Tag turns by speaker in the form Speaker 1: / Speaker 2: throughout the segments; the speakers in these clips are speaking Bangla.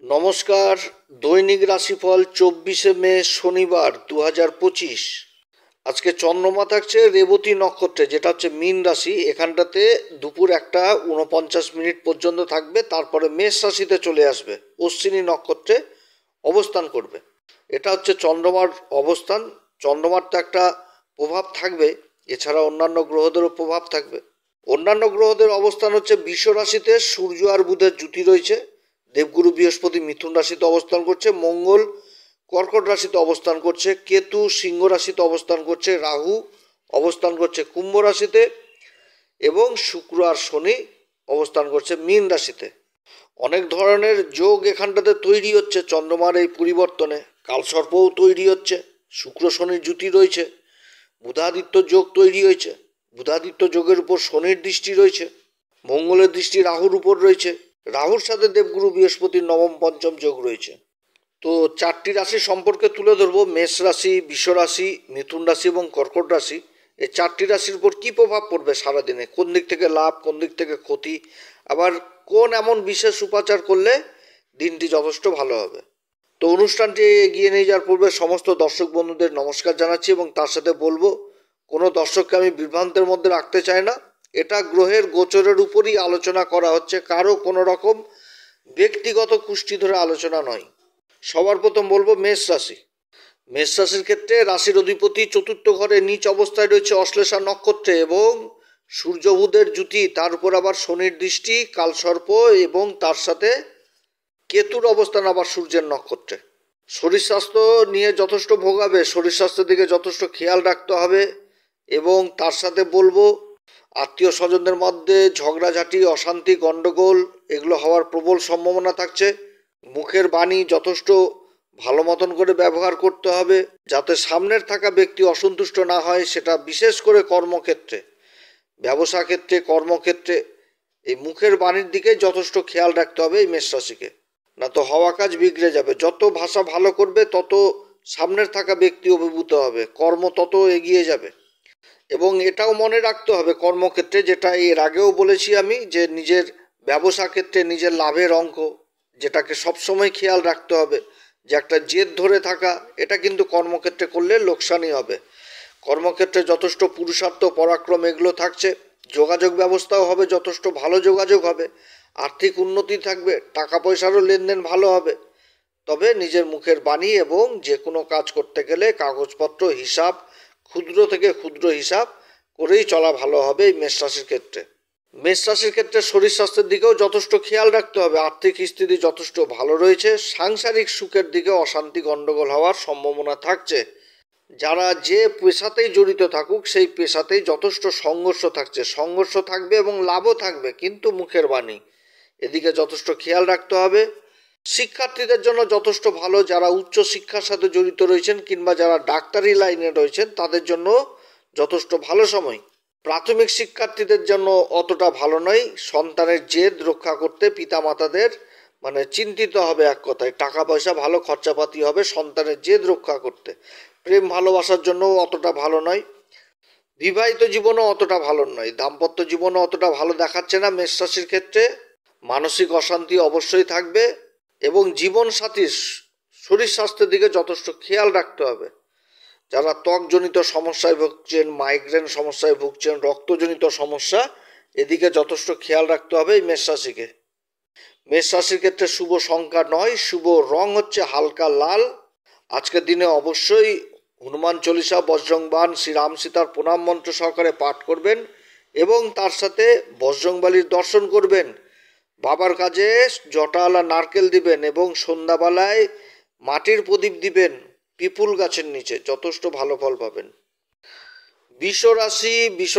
Speaker 1: নমস্কার। দৈনিক রাশিফল 24শে মে শনিবার 2025। আজকে চন্দ্রমা থাকছে রেবতী নক্ষত্রে, যেটা হচ্ছে মীন রাশি। এখানটাতে দুপুর 1:49 পর্যন্ত থাকবে, তারপরে মেষ রাশিতে চলে আসবে, অশ্বিনী নক্ষত্রে অবস্থান করবে। এটা হচ্ছে চন্দ্রমার অবস্থান। চন্দ্রমার তো একটা প্রভাব থাকবে, এছাড়া অন্যান্য গ্রহদেরও প্রভাব থাকবে। অন্যান্য গ্রহদের অবস্থান হচ্ছে বৃষ রাশিতে সূর্য আর বুধের জুতি রয়েছে। দেবগুরু বৃহস্পতি মিথুন রাশিতে অবস্থান করছে, মঙ্গল কর্কট রাশিতে অবস্থান করছে, কেতু সিংহ রাশিতে অবস্থান করছে, রাহু অবস্থান করছে কুম্ভ রাশিতে এবং শুক্র আর শনি অবস্থান করছে মীন রাশিতে। অনেক ধরনের যোগ এখানটাতে তৈরি হচ্ছে চন্দ্রমার এই পরিবর্তনে। কালসর্পও তৈরি হচ্ছে, শুক্র শনির জুতি রয়েছে, বুধাদিত্য যোগ তৈরি হয়েছে, বুধাদিত্য যোগের উপর শনির দৃষ্টি রয়েছে, মঙ্গলের দৃষ্টি রাহুর উপর রয়েছে, রাহুর সাথে দেবগুরু বৃহস্পতির নবম পঞ্চম যোগ রয়েছে। তো চারটি রাশি সম্পর্কে তুলে ধরবো: মেষ রাশি, বৃষ রাশি, মিথুন রাশি এবং কর্কট রাশি। এই চারটি রাশির উপর কী প্রভাব পড়বে সারাদিনে, কোন দিক থেকে লাভ, কোন দিক থেকে ক্ষতি, আবার কোন এমন বিশেষ উপাচার করলে দিনটি যথেষ্ট ভালো হবে। তো অনুষ্ঠানটি এগিয়ে নিয়ে যাওয়ার পূর্বে সমস্ত দর্শক বন্ধুদের নমস্কার জানাচ্ছি এবং তার সাথে বলবো, কোনো দর্শককে আমি বিভ্রান্তের মধ্যে রাখতে চাই না। এটা গ্রহের গোচরের উপরই আলোচনা করা হচ্ছে, কারো কোনো রকম ব্যক্তিগত কুষ্টি ধরে আলোচনা নয়। সবার প্রথম বলবো মেষ রাশি। মেষ রাশির ক্ষেত্রে রাশির অধিপতি চতুর্থ ঘরে নিচ অবস্থায় রয়েছে অশ্লেষা নক্ষত্রে এবং সূর্য বুধের জুতি, তার উপর আবার শনির দৃষ্টি, কালসর্প এবং তার সাথে কেতুর অবস্থান আবার সূর্যের নক্ষত্রে। শরীর স্বাস্থ্য নিয়ে যথেষ্ট ভোগাবে, শরীর স্বাস্থ্যের দিকে যথেষ্ট খেয়াল রাখতে হবে এবং তার সাথে বলবো আত্মীয় স্বজনদের মধ্যে ঝগড়াঝাঁটি, অশান্তি, গণ্ডগোল এগুলো হওয়ার প্রবল সম্ভাবনা থাকছে। মুখের বাণী যথেষ্ট ভালো মতন করে ব্যবহার করতে হবে, যাতে সামনের থাকা ব্যক্তি অসন্তুষ্ট না হয়। সেটা বিশেষ করে কর্মক্ষেত্রে, ব্যবসা ক্ষেত্রে, কর্মক্ষেত্রে এই মুখের বাণীর দিকে যথেষ্ট খেয়াল রাখতে হবে এই মেষ রাশিকে, না তো হওয়া কাজ বিগড়ে যাবে। যত ভাষা ভালো করবে তত সামনের থাকা ব্যক্তি অভিভূত হবে, কর্ম তত এগিয়ে যাবে। এবং এটাও মনে রাখতে হবে কর্মক্ষেত্রে, যেটা এর আগেও বলেছি আমি, যে নিজের ব্যবসা ক্ষেত্রে নিজের লাভের অঙ্ক যেটাকে সবসময় খেয়াল রাখতে হবে, যে একটা জেদ ধরে থাকা, এটা কিন্তু কর্মক্ষেত্রে করলে লোকসানই হবে। কর্মক্ষেত্রে যথেষ্ট পুরুষার্থ, পরাক্রম এগুলো থাকছে। যোগাযোগ ব্যবস্থাও হবে, যথেষ্ট ভালো যোগাযোগ হবে, আর্থিক উন্নতি থাকবে, টাকা পয়সারও লেনদেন ভালো হবে। তবে নিজের মুখের বাণী এবং যে কোনো কাজ করতে গেলে কাগজপত্র, হিসাব, ক্ষুদ্র থেকে ক্ষুদ্র হিসাব করেই চলা ভালো হবে এই মেষ রাশির ক্ষেত্রে। মেষ রাশির ক্ষেত্রে শরীর স্বাস্থ্যের দিকেও যথেষ্ট খেয়াল রাখতে হবে। আর্থিক স্থিতি যথেষ্ট ভালো রয়েছে, সাংসারিক সুখের দিকে অশান্তি গণ্ডগোল হওয়ার সম্ভাবনা থাকছে। যারা যে পেশাতেই জড়িত থাকুক সেই পেশাতেই যথেষ্ট সংঘর্ষ থাকছে, সংঘর্ষ থাকবে এবং লাভও থাকবে, কিন্তু মুখের বাণী এদিকে যথেষ্ট খেয়াল রাখতে হবে। শিক্ষার্থীদের জন্য যথেষ্ট ভালো, যারা উচ্চ শিক্ষার সাথে জড়িত রয়েছেন কিংবা যারা ডাক্তারি লাইনে রয়েছেন তাদের জন্য যথেষ্ট ভালো সময়। প্রাথমিক শিক্ষার্থীদের জন্য অতটা ভালো নয়। সন্তানের জেদ রক্ষা করতে পিতামাতাদের চিন্তিত হবে, এক কথায় টাকা পয়সা ভালো খরচাপাতি হবে সন্তানের জেদ রক্ষা করতে। প্রেম ভালোবাসার জন্য অতটা ভালো নয়। বিবাহিত জীবনও অতটা ভালো নয়, দাম্পত্য জীবনও অতটা ভালো দেখাচ্ছে না মেষ রাশির ক্ষেত্রে। মানসিক অশান্তি অবশ্যই থাকবে এবং জীবনসাথীর শরীর স্বাস্থ্যের দিকে যথেষ্ট খেয়াল রাখতে হবে। যারা ত্বকজনিত সমস্যায় ভুগছেন, মাইগ্রেন সমস্যায় ভুগছেন, রক্তজনিত সমস্যা, এদিকে যথেষ্ট খেয়াল রাখতে হবে এই মেষ রাশিকে। মেষ রাশির ক্ষেত্রে শুভ সংখ্যা 9, শুভ রং হচ্ছে হালকা লাল। আজকের দিনে অবশ্যই হনুমান চল্লিশা, বজরংবাণ, শ্রীরাম সীতার প্রণাম মন্ত্র সহকারে পাঠ করবেন এবং তার সাথে বজরংবলীর দর্শন করবেন। বাবার কাজে জটাওয়ালা নারকেল দিবেন এবং সন্ধ্যাবেলায় মাটির প্রদীপ দিবেন পিপুল গাছের নিচে, যথেষ্ট ভালো ফল পাবেন। বৃষ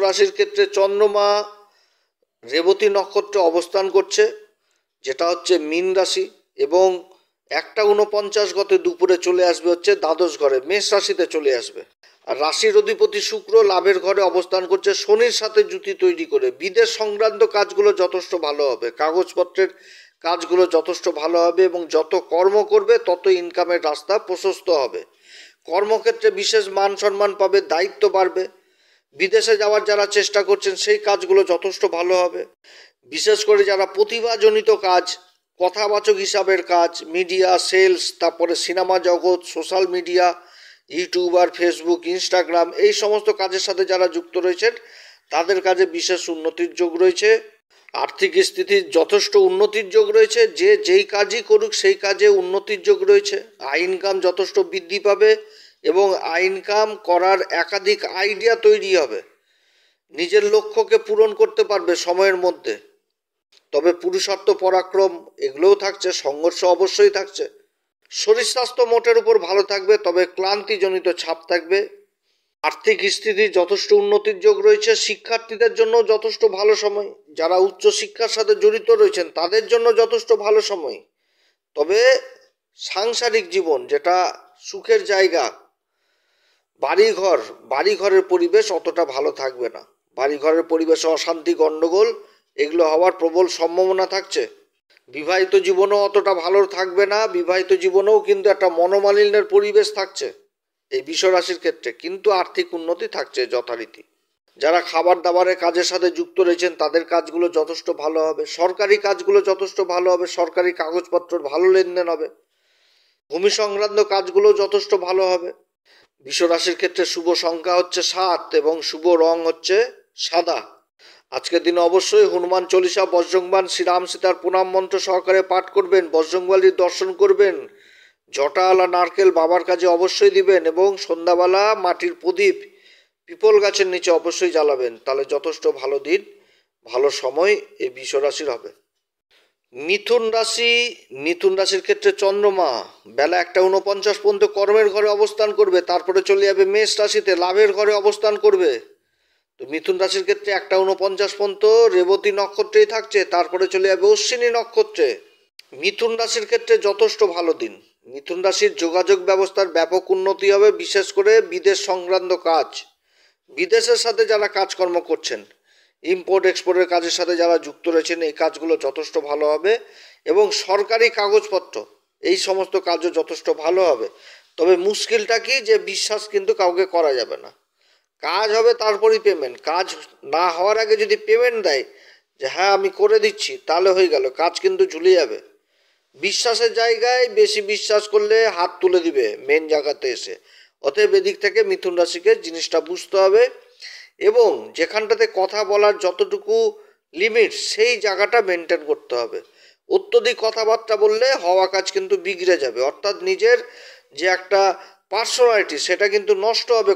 Speaker 1: রাশির ক্ষেত্রে চন্দ্রমা রেবতী নক্ষত্রে অবস্থান করছে, যেটা হচ্ছে মীন রাশি, এবং 1:49 গতে দুপুরে চলে আসবে হচ্ছে দ্বাদশ ঘরে, মেষ রাশিতে চলে আসবে। আর রাশির অধিপতি শুক্র লাভের ঘরে অবস্থান করছে শনির সাথে জুতি তৈরি করে। বিদেশ সংক্রান্ত কাজগুলো যথেষ্ট ভালো হবে, কাগজপত্রের কাজগুলো যথেষ্ট ভালো হবে এবং যত কর্ম করবে তত ইনকামের রাস্তা প্রশস্ত হবে। কর্মক্ষেত্রে বিশেষ মান সম্মান পাবে, দায়িত্ব বাড়বে। বিদেশে যাওয়ার যারা চেষ্টা করছেন সেই কাজগুলো যথেষ্ট ভালো হবে। বিশেষ করে যারা প্রতিভাজনিত কাজ কথাবাচক হিসাবের কাজ, মিডিয়া, সেলস, তারপরে সিনেমা জগৎ, social media, YouTuber, Facebook, Instagram, এই সমস্ত কাজের সাথে যারা যুক্ত রয়েছেন তাদের কাজে বিশেষ উন্নতির যোগ রয়েছে। আর্থিক স্থিতির যথেষ্ট উন্নতির যোগ রয়েছে। যে যেই কাজই করুক সেই কাজে উন্নতির যোগ রয়েছে। আয় ইনকাম যথেষ্ট বৃদ্ধি পাবে এবং আয় ইনকাম করার একাধিক আইডিয়া তৈরি হবে। নিজের লক্ষ্যকে পূরণ করতে পারবে সময়ের মধ্যে। তবে পুরুষার্থ, পরাক্রম এগুলোও থাকছে, সংঘর্ষ অবশ্যই থাকছে। শরীর স্বাস্থ্য মোটের উপর ভালো থাকবে, তবে ক্লান্তিজনিত ছাপ থাকবে। আর্থিক স্থিতির যথেষ্ট উন্নতির যোগ রয়েছে। শিক্ষার্থীদের জন্য যথেষ্ট ভালো সময়। যারা উচ্চ শিক্ষার সাথে জড়িত রয়েছেন তাদের জন্য যথেষ্ট ভালো সময়। তবে সাংসারিক জীবন, যেটা সুখের জায়গা, বাড়িঘরের পরিবেশ অতটা ভালো থাকবে না। বাড়িঘরের পরিবেশে অশান্তি, গণ্ডগোল এগুলো হওয়ার প্রবল সম্ভাবনা থাকছে। বিবাহিত জীবনও অতটা ভালো থাকবে না। বিবাহিত জীবনেও কিন্তু একটা মনোমালিন্যের পরিবেশ থাকছে এই বিশ্বরাশির ক্ষেত্রে, কিন্তু আর্থিক উন্নতি থাকছে যথারীতি। যারা খাবার দাবারের কাজের সাথে যুক্ত রয়েছেন তাদের কাজগুলো যথেষ্ট ভালো হবে। সরকারি কাজগুলো যথেষ্ট ভালো হবে। সরকারি কাগজপত্র ভালো লেনদেন হবে। ভূমি সংক্রান্ত কাজগুলো যথেষ্ট ভালো হবে। বিশ্বরাশির ক্ষেত্রে শুভ সংখ্যা হচ্ছে 7 এবং শুভ রং হচ্ছে সাদা। আজকের দিনে অবশ্যই হনুমান চল্লিশা, বজরংবাণ, শ্রীরাম সীতার প্রণাম মন্ত্র সহকারে পাঠ করবেন, বজরংবলীর দর্শন করবেন, জটাওয়ালা নারকেল বাবার কাজে অবশ্যই দিবেন এবং সন্ধ্যাবেলা মাটির প্রদীপ পিপল গাছের নিচে অবশ্যই জ্বালাবেন। তাহলে যথেষ্ট ভালো দিন, ভালো সময় এই বিশ্বরাশির হবে। মিথুন রাশির ক্ষেত্রে চন্দ্রমা বেলা 1:49 পর্যন্ত কর্মের ঘরে অবস্থান করবে, তারপরে চলে যাবে মেষ রাশিতে, লাভের ঘরে অবস্থান করবে। তো মিথুন রাশির ক্ষেত্রে 1:49 পর্যন্ত রেবতী নক্ষত্রেই থাকছে, তারপরে চলে যাবে অশ্বিনী নক্ষত্রে। মিথুন রাশির ক্ষেত্রে যথেষ্ট ভালো দিন। মিথুন রাশির যোগাযোগ ব্যবস্থার ব্যাপক উন্নতি হবে, বিশেষ করে বিদেশ সংক্রান্ত কাজ, বিদেশের সাথে যারা কাজকর্ম করছেন, ইম্পোর্ট এক্সপোর্টের কাজের সাথে যারা যুক্ত রয়েছেন এই কাজগুলো যথেষ্ট ভালো হবে এবং সরকারি কাগজপত্র এই সমস্ত কাজও যথেষ্ট ভালো হবে। তবে মুশকিলটা কি, যে বিশ্বাস কিন্তু কাউকে করা যাবে না। কাজ হবে তারপরই পেমেন্ট। কাজ না হওয়ার আগে যদি পেমেন্ট দেয় যে হ্যাঁ আমি করে দিচ্ছি, তাহলে হয়ে গেল, কাজ কিন্তু ঝুলে যাবে। বিশ্বাসের জায়গায় বেশি বিশ্বাস করলে হাত তুলে দিবে মেন জায়গাতে এসে। অতএব এদিক থেকে মিথুন রাশিকে জিনিসটা বুঝতে হবে এবং যেখানটাতে কথা বলার যতটুকু লিমিট সেই জায়গাটা মেনটেন করতে হবে। অত্যধিক কথাবার্তা বললে হওয়া কাজ কিন্তু বিগড়ে যাবে, অর্থাৎ নিজের যে একটা পার্সোনালিটি সেটা কিন্তু নষ্ট হবে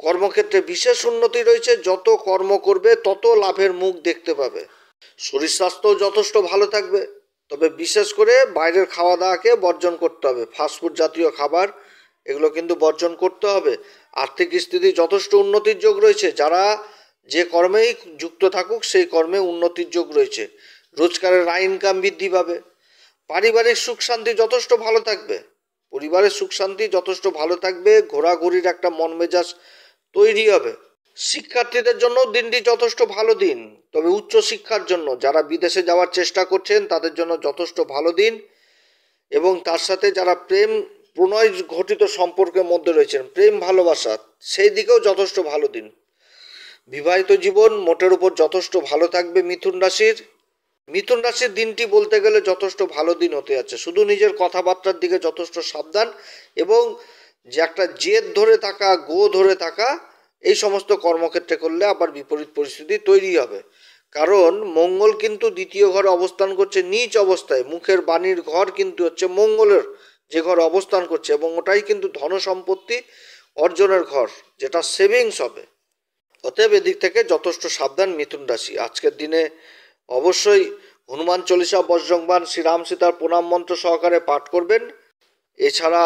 Speaker 1: কর্মক্ষেত্রে বিশেষ উন্নতি রয়েছে। যত কর্ম করবে তত লাভের মুখ দেখতে পাবে। শরীর স্বাস্থ্যও যথেষ্ট ভালো থাকবে, তবে বিশেষ করে বাইরের খাওয়া দাওয়াকে বর্জন করতে হবে। ফাস্টফুড জাতীয় খাবার এগুলো কিন্তু বর্জন করতে হবে। আর্থিক স্থিতি যথেষ্ট উন্নতির যোগ রয়েছে। যারা যে কর্মেই যুক্ত থাকুক সেই কর্মে উন্নতির যোগ রয়েছে। রোজগারের আয় ইনকাম বৃদ্ধি পাবে। পারিবারিক সুখ শান্তি যথেষ্ট ভালো থাকবে। পরিবারের সুখ শান্তি যথেষ্ট ভালো থাকবে। ঘোরাঘুরির একটা মন মেজাজ তৈরি হবে। শিক্ষার্থীদের জন্য দিনটি যথেষ্ট ভালো দিন, তবে উচ্চ শিক্ষার জন্য যারা বিদেশে যাওয়ার চেষ্টা করছেন তাদের জন্য যথেষ্ট ভালো দিন এবং তার সাথে যারা প্রেম প্রণয় ঘটিত সম্পর্কের মধ্যে রয়েছেন, প্রেম ভালোবাসা, সেই দিকেও যথেষ্ট ভালো দিন। বিবাহিত জীবন মোটের উপর যথেষ্ট ভালো থাকবে মিথুন রাশির দিনটি বলতে গেলে যথেষ্ট ভালো দিন হতে যাচ্ছে। শুধু নিজের কথাবার্তার দিকে যথেষ্ট সাবধান এবং যে একটা জেদ ধরে থাকা, ধরে থাকা, এই সমস্ত কর্মক্ষেত্রে করলে আবার বিপরীত পরিস্থিতি তৈরি হবে। কারণ মঙ্গল কিন্তু দ্বিতীয় ঘরে অবস্থান করছে নীচ অবস্থায়। মুখের বাণীর ঘর কিন্তু হচ্ছে মঙ্গলের যে ঘরে অবস্থান করছে এবং ওটাই কিন্তু ধন সম্পত্তি অর্জনের ঘর, যেটা সেভিংস হবে। অতএব এদিক থেকে যথেষ্ট সাবধান মিথুন রাশি। আজকের দিনে অবশ্যই হনুমান চল্লিশা, বজরংবাণ, শ্রীরাম সীতার প্রণাম মন্ত্র সহকারে পাঠ করবেন। এছাড়া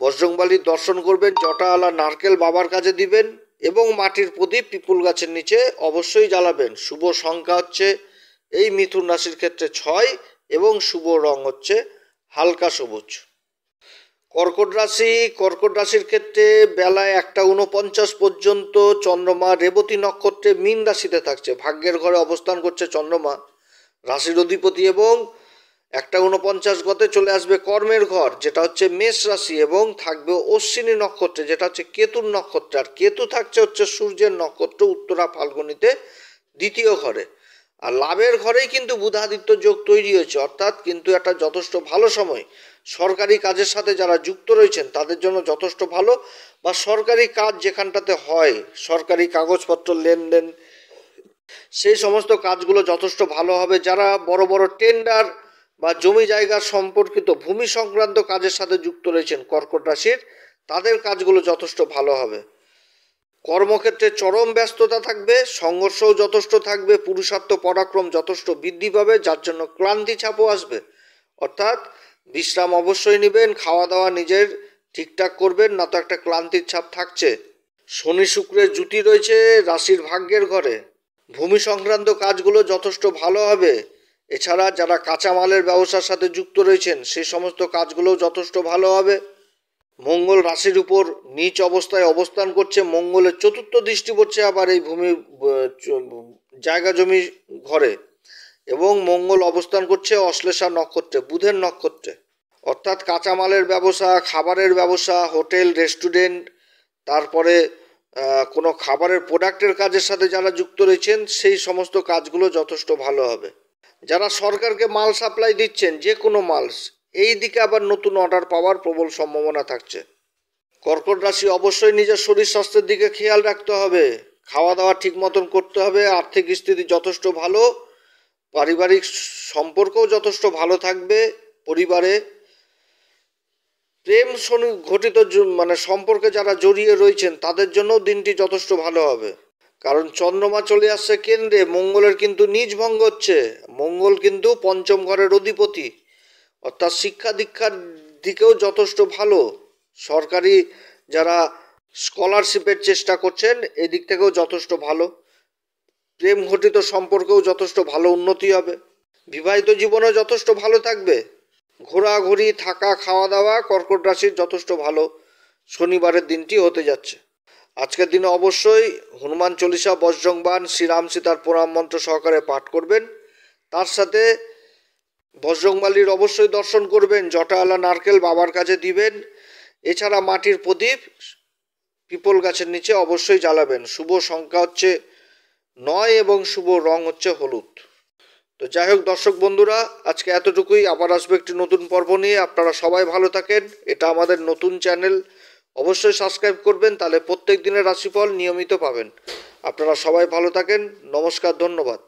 Speaker 1: বজরংবলীর দর্শন করবেন, জটাওয়ালা নারকেল বাবার কাছে দিবেন এবং মাটির প্রদীপ পিপুল গাছের নিচে অবশ্যই জ্বালাবেন। শুভ সংখ্যা হচ্ছে এই মিথুন রাশির ক্ষেত্রে 6 এবং শুভ রং হচ্ছে হালকা সবুজ। কর্কট রাশির ক্ষেত্রে বেলায় 1:49 পর্যন্ত চন্দ্রমা রেবতী নক্ষত্রে মীন রাশিতে থাকছে। ভাগ্যের ঘরে অবস্থান করছে চন্দ্রমা, রাশির অধিপতি, এবং 1:49 গতে চলে আসবে কর্মের ঘর, যেটা হচ্ছে মেষ রাশি, এবং থাকবে অশ্বিনী নক্ষত্রে, যেটা হচ্ছে কেতুর নক্ষত্র। আর কেতু থাকছে হচ্ছে সূর্যের নক্ষত্র উত্তরা ফাল্গুনীতে দ্বিতীয় ঘরে। আর লাভের ঘরেই কিন্তু বুধাদিত্য যোগ তৈরি হয়েছে, অর্থাৎ কিন্তু একটা যথেষ্ট ভালো সময়। সরকারি কাজের সাথে যারা যুক্ত রয়েছেন তাদের জন্য যথেষ্ট ভালো, বা সরকারি কাজ যেখানটাতে হয়, সরকারি কাগজপত্র লেনদেন, সেই সমস্ত কাজগুলো যথেষ্ট ভালো হবে। যারা বড় বড় টেন্ডার বা জমি জায়গা সম্পর্কিত ভূমি সংক্রান্ত কাজের সাথে যুক্ত রয়েছেন কর্কট রাশির, তাদের কাজগুলো যথেষ্ট ভালো হবে। কর্মক্ষেত্রে চরম ব্যস্ততা থাকবে, সংঘর্ষও যথেষ্ট থাকবে, পুরুষার্থ পরাক্রম যথেষ্ট বৃদ্ধি পাবে, যার জন্য ক্লান্তি ছাপও আসবে। অর্থাৎ বিশ্রাম অবশ্যই নেবেন, খাওয়া দাওয়া নিজের ঠিকঠাক করবেন, না তো একটা ক্লান্তির ছাপ থাকছে। শনি শুক্রের জুতি রয়েছে রাশির ভাগ্যের ঘরে, ভূমি সংক্রান্ত কাজগুলো যথেষ্ট ভালো হবে। এছাড়া যারা কাঁচামালের ব্যবসার সাথে যুক্ত রয়েছেন সেই সমস্ত কাজগুলোও যথেষ্ট ভালো হবে। মঙ্গল রাশির উপর নীচ অবস্থায় অবস্থান করছে, মঙ্গলের চতুর্থ দৃষ্টি পড়ছে আবার এই ভূমি জায়গা জমি ঘরে, এবং মঙ্গল অবস্থান করছে অশ্লেষা নক্ষত্রে, বুধের নক্ষত্রে। অর্থাৎ কাঁচামালের ব্যবসা, খাবারের ব্যবসা, হোটেল রেস্টুরেন্ট, তারপরে কোনো খাবারের প্রোডাক্টের কাজের সাথে যারা যুক্ত রয়েছেন সেই সমস্ত কাজগুলো যথেষ্ট ভালো হবে। যারা সরকারকে মাল সাপ্লাই দিচ্ছেন, যে কোনো মাল, এই দিকে আবার নতুন অর্ডার পাওয়ার প্রবল সম্ভাবনা থাকছে। কর্কট রাশি অবশ্যই নিজের শরীর স্বাস্থ্যের দিকে খেয়াল রাখতে হবে, খাওয়া দাওয়া ঠিক মতন করতে হবে, আর্থিক স্থিতি যথেষ্ট ভালো, পারিবারিক সম্পর্কও যথেষ্ট ভালো থাকবে। পরিবারে প্রেম ঘটিত সম্পর্কে যারা জড়িয়ে রয়েছেন তাদের জন্য দিনটি যথেষ্ট ভালো হবে। কারণ চন্দ্রমা চলে আসছে কেন্দ্রে, মঙ্গলের কিন্তু নিজ ভঙ্গ হচ্ছে, মঙ্গল কিন্তু পঞ্চম ঘরের অধিপতি, অর্থাৎ শিক্ষা দীক্ষার দিকেও যথেষ্ট ভালো। সরকারি যারা স্কলারশিপের চেষ্টা করছেন এদিক থেকেও যথেষ্ট ভালো, প্রেম ঘটিত সম্পর্কেও যথেষ্ট ভালো উন্নতি হবে, বিবাহিত জীবনেও যথেষ্ট ভালো থাকবে। ঘোরাঘুরি, থাকা, খাওয়া দাওয়া কর্কট রাশির যথেষ্ট ভালো শনিবারের দিনটি হতে যাচ্ছে। আজকের দিনে অবশ্যই হনুমান চল্লিশা, বজ্রংবাণ, শ্রীরাম সীতার প্রণাম মন্ত্র সহকারে পাঠ করবেন। তার সাথে বজরংবলীর অবশ্যই দর্শন করবেন, জটাওয়ালা নারকেল বাবার কাছে দিবেন। এছাড়া মাটির প্রদীপ পিপল গাছের নিচে অবশ্যই জ্বালাবেন। শুভ সংখ্যা হচ্ছে 9 এবং শুভ রং হচ্ছে হলুদ। তো যাই হোক দর্শক বন্ধুরা, আজকে এতটুকুই। আবার আসবে একটি নতুন পর্ব নিয়ে। আপনারা সবাই ভালো থাকেন। এটা আমাদের নতুন চ্যানেল, অবশ্যই সাবস্ক্রাইব করবেন, তাহলে প্রত্যেক দিনের রাশিফল নিয়মিত পাবেন। আপনারা সবাই ভালো থাকেন। নমস্কার, ধন্যবাদ।